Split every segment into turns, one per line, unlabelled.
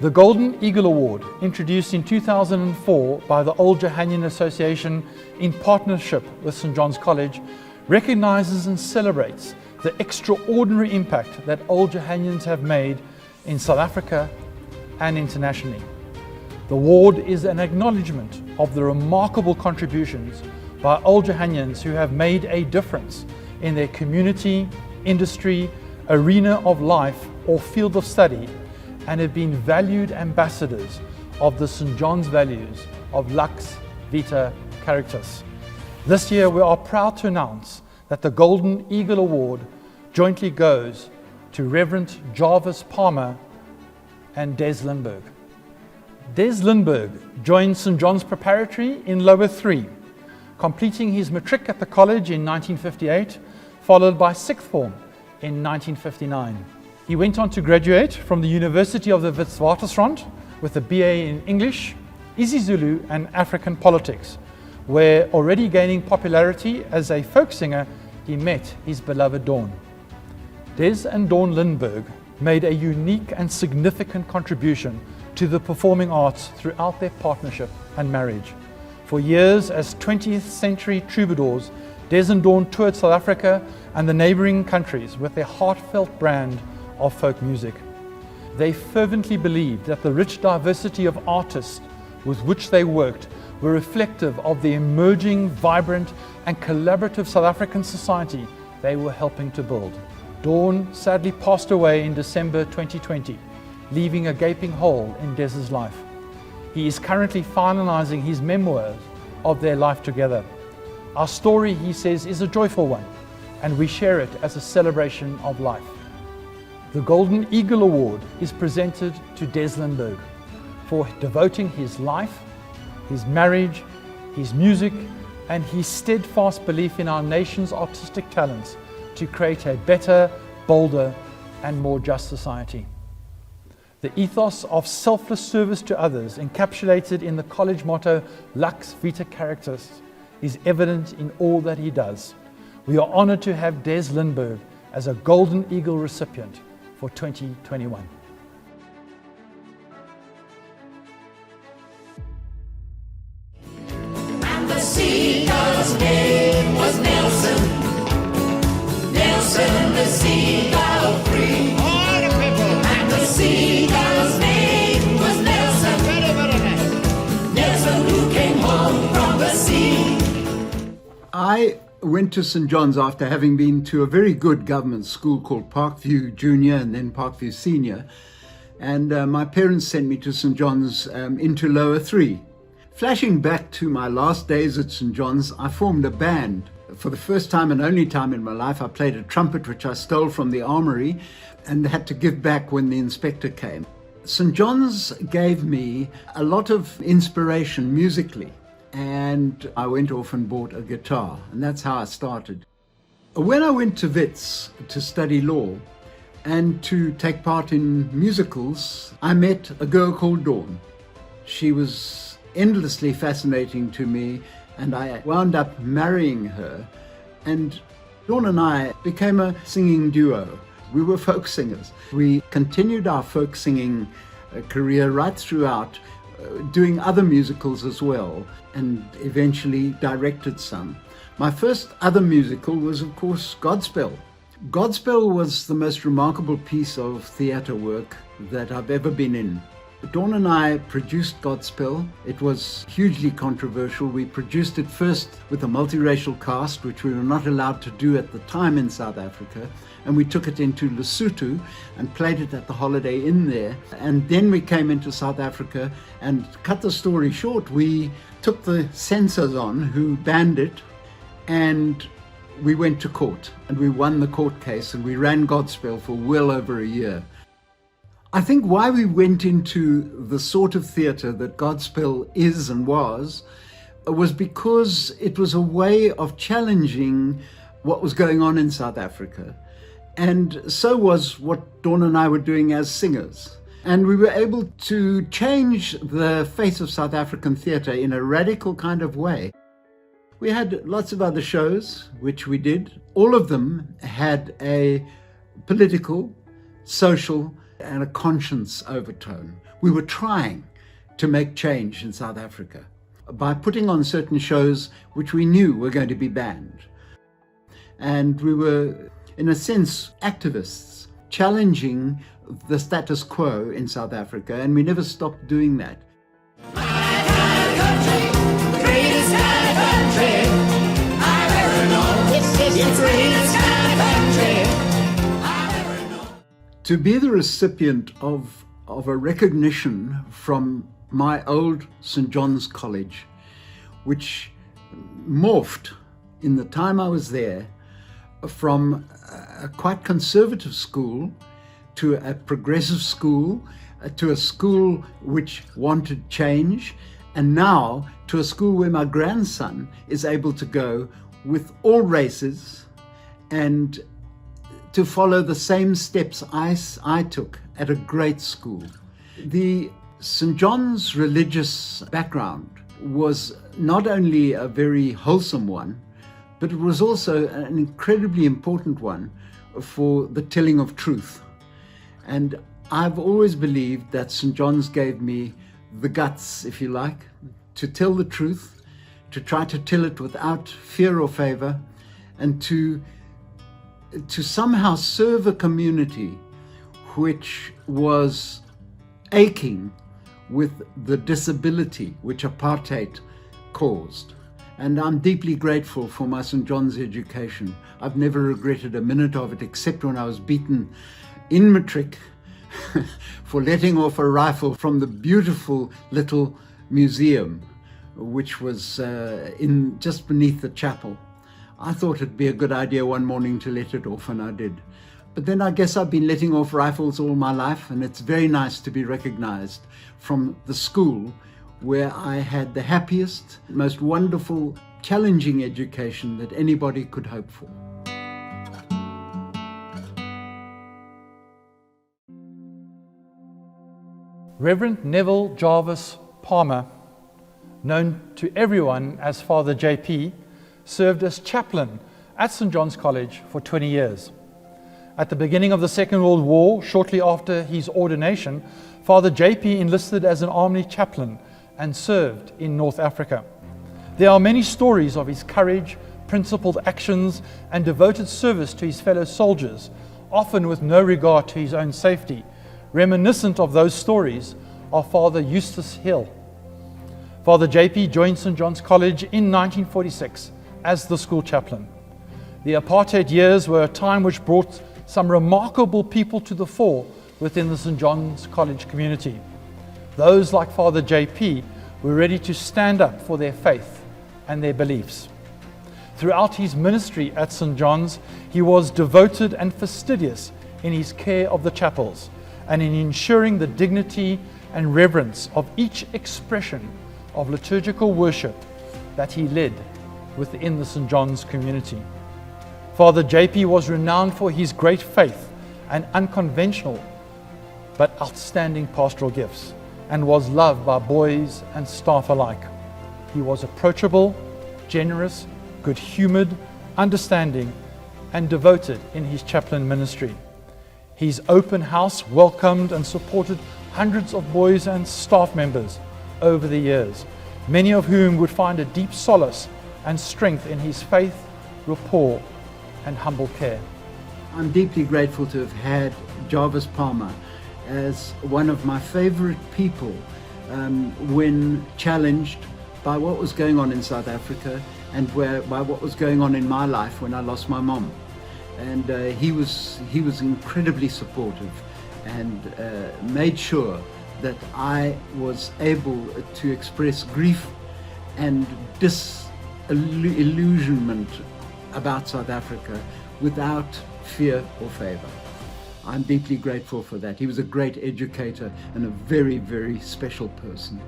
The Golden Eagle Award, introduced in 2004 by the Old Johannian Association in partnership with St. John's College, recognizes and celebrates the extraordinary impact that Old Johannians have made in South Africa and internationally. The award is an acknowledgement of the remarkable contributions by Old Johannians who have made a difference in their community, industry, arena of life or field of study, and have been valued ambassadors of the St. John's values of Lux, Vita, Caritas. This year we are proud to announce that the Golden Eagle Award jointly goes to Reverend Jarvis and Des Lindbergh. Des Lindbergh joined St. John's Preparatory in Lower 3, completing his matric at the college in 1958, followed by sixth form in 1959. He went on to graduate from the University of the Witwatersrand with a BA in English, isiZulu and African politics, where, already gaining popularity as a folk singer, he met his beloved Dawn. Des and Dawn Lindberg made a unique and significant contribution to the performing arts throughout their partnership and marriage. For years as 20th century troubadours, Des and Dawn toured South Africa and the neighboring countries with their heartfelt brand of folk music. They fervently believed that the rich diversity of artists with which they worked were reflective of the emerging, vibrant and collaborative South African society they were helping to build. Dawn sadly passed away in December 2020, leaving a gaping hole in Des's life. He is currently finalizing his memoirs of their life together. Our story, he says, is a joyful one, and we share it as a celebration of life. The Golden Eagle Award is presented to Des Lindbergh for devoting his life, his marriage, his music, and his steadfast belief in our nation's artistic talents to create a better, bolder, and more just society. The ethos of selfless service to others, encapsulated in the college motto, Lux Vita Caritas, is evident in all that he does. We are honored to have Des Lindbergh as a Golden Eagle recipient for 2021.
And the seagull's name was Nelson. Nelson the seagull free. All the people. And the seagull's name was Nelson. Nelson who came home from the sea.
I went to St. John's after having been to a very good government school called Parkview Junior and then Parkview Senior. And my parents sent me to St. John's into Lower 3. Flashing back to my last days at St. John's, I formed a band. For the first time and only time in my life, I played a trumpet which I stole from the armory and had to give back when the inspector came. St. John's gave me a lot of inspiration musically. And I went off and bought a guitar, and that's how I started. When I went to Wits to study law and to take part in musicals, I met a girl called Dawn. She was endlessly fascinating to me, and I wound up marrying her. And Dawn and I became a singing duo. We were folk singers. We continued our folk singing career right throughout, doing other musicals as well, and eventually directed some. My first other musical was, of course, Godspell. Godspell was the most remarkable piece of theatre work that I've ever been in. Dawn and I produced Godspell. It was hugely controversial. We produced it first with a multiracial cast, which we were not allowed to do at the time in South Africa. And we took it into Lesotho and played it at the Holiday Inn there. And then we came into South Africa, and cut the story short, we took the censors on who banned it, and we went to court. And we won the court case, and we ran Godspell for well over a year. I think why we went into the sort of theatre that Godspell is and was because it was a way of challenging what was going on in South Africa. And so was what Dawn and I were doing as singers. And we were able to change the face of South African theatre in a radical kind of way. We had lots of other shows, which we did. All of them had a political, social, and a conscience overtone. we were trying to make change in South Africa by putting on certain shows which we knew were going to be banned. And we were, in a sense, activists, challenging the status quo in South Africa, and we never stopped doing that. To be the recipient of a recognition from my old St. John's College, which morphed in the time I was there from a quite conservative school to a progressive school, to a school which wanted change, and now to a school where my grandson is able to go with all races and to follow the same steps I took at a great school. The St. John's religious background was not only a very wholesome one, but it was also an incredibly important one for the telling of truth. And I've always believed that St. John's gave me the guts, if you like, to tell the truth, to try to tell it without fear or favor, and to somehow serve a community which was aching with the disability which apartheid caused. And I'm deeply grateful for my St. John's education. I've never regretted a minute of it, except when I was beaten in matric for letting off a rifle from the beautiful little museum, which was in just beneath the chapel. I thought it'd be a good idea one morning to let it off, and I did. But then I guess I've been letting off rifles all my life, and it's very nice to be recognized from the school where I had the happiest, most wonderful, challenging education that anybody could hope for.
Reverend Neville Jarvis Palmer, known to everyone as Father JP, served as chaplain at St. John's College for 20 years. At the beginning of the Second World War, shortly after his ordination, Father JP enlisted as an army chaplain and served in North Africa. There are many stories of his courage, principled actions, and devoted service to his fellow soldiers, often with no regard to his own safety. Reminiscent of those stories are Father Eustace Hill. Father JP joined St. John's College in 1946 as the school chaplain. The apartheid years were a time which brought some remarkable people to the fore within the St. John's College community. Those like Father JP were ready to stand up for their faith and their beliefs. Throughout his ministry at St. John's, he was devoted and fastidious in his care of the chapels and in ensuring the dignity and reverence of each expression of liturgical worship that he led within the St. John's community. Father JP was renowned for his great faith and unconventional but outstanding pastoral gifts, and was loved by boys and staff alike. He was approachable, generous, good-humored, understanding, and devoted in his chaplain ministry. His open house welcomed and supported hundreds of boys and staff members over the years, many of whom would find a deep solace and strength in his faith, rapport, and humble care.
I'm deeply grateful to have had Jarvis Palmer as one of my favorite people when challenged by what was going on in South Africa and by what was going on in my life when I lost my mom. And he was incredibly supportive and made sure that I was able to express grief and disillusionment about South Africa without fear or favor. I'm deeply grateful for that. He was a great educator and a very, very special person.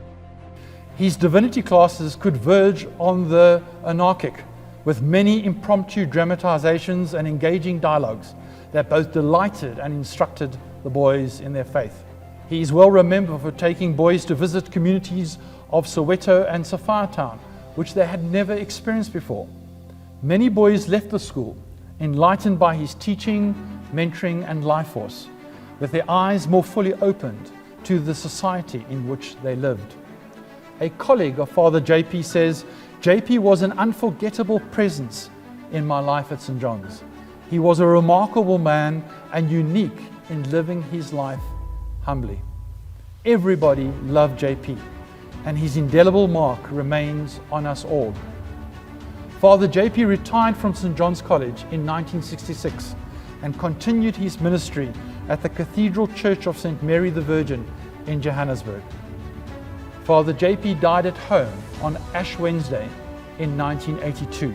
His divinity classes could verge on the anarchic, with many impromptu dramatizations and engaging dialogues that both delighted and instructed the boys in their faith. He is well remembered for taking boys to visit communities of Soweto and Sophiatown, which they had never experienced before. Many boys left the school, enlightened by his teaching, mentoring, and life force, with their eyes more fully opened to the society in which they lived. A colleague of Father JP says, JP was an unforgettable presence in my life at St. John's. He was a remarkable man and unique in living his life humbly. Everybody loved JP, and his indelible mark remains on us all. Father JP retired from St. John's College in 1966 and continued his ministry at the Cathedral Church of St. Mary the Virgin in Johannesburg. Father JP died at home on Ash Wednesday in 1982.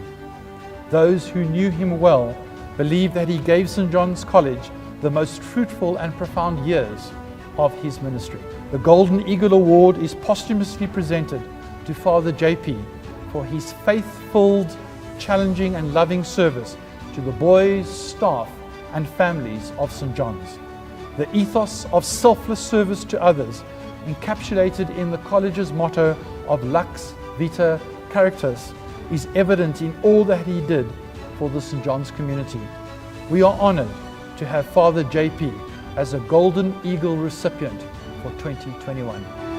Those who knew him well believe that he gave St. John's College the most fruitful and profound years of his ministry. The Golden Eagle Award is posthumously presented to Father JP for his faith-filled, challenging and loving service to the boys, staff and families of St. John's. The ethos of selfless service to others, encapsulated in the college's motto of Lux, Vita, Caritas, is evident in all that he did for the St. John's community. We are honored to have Father JP as a Golden Eagle recipient for 2021.